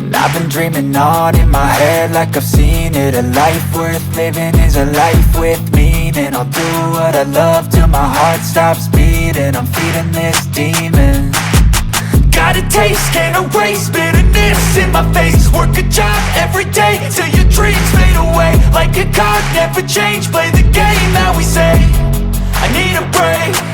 And I've been dreaming on in my head like I've seen it. A life worth living is a life with meaning. I'll do what I love till my heart stops beating. I'm feeding this demon. Got a taste, can't erase bitterness in my face. Work a job every day till your dreams fade away. Like a card, never change, play the game that we say. I need a break.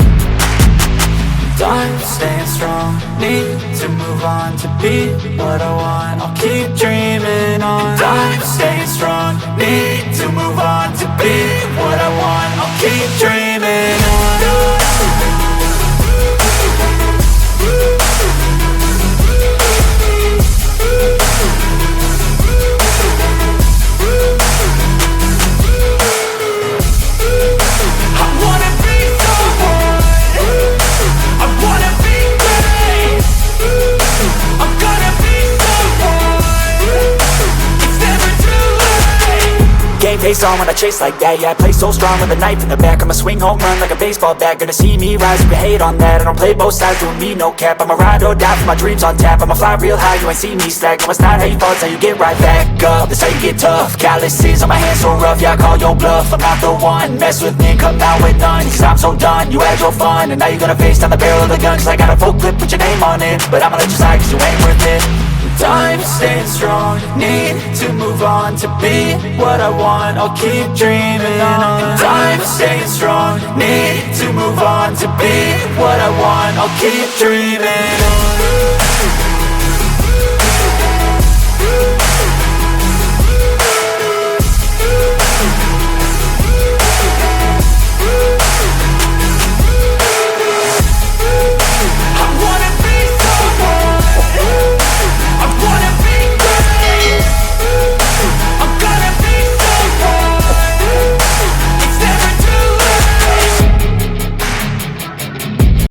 I'm staying strong, need to move on to be what I want. I'll keep dreaming on. I'm staying strong, need to move on to be what I want. I'll keep dreaming on. Face on when I chase like that. Yeah, I play so strong with a knife in the back. I'ma swing home run like a baseball bat. Gonna see me rise if you hate on that. I don't play both sides, doing me no cap. I'ma ride or die for my dreams on tap. I'ma fly real high, you ain't see me slack. No, it's not how you fall, it's how you get right back up. That's how you get tough. Calluses on my hands so rough, yeah, I call your bluff. I'm not the one, mess with me, come out with none. Cause I'm so done, you had your fun. And now you're gonna face down the barrel of the gun. Cause I got a full clip, put your name on it. But I'ma let you slide cause you ain't worth it. I'm staying strong, need to move on to be what I want. I'll keep dreaming on. I'm staying strong, need to move on to be what I want. I'll keep dreaming on.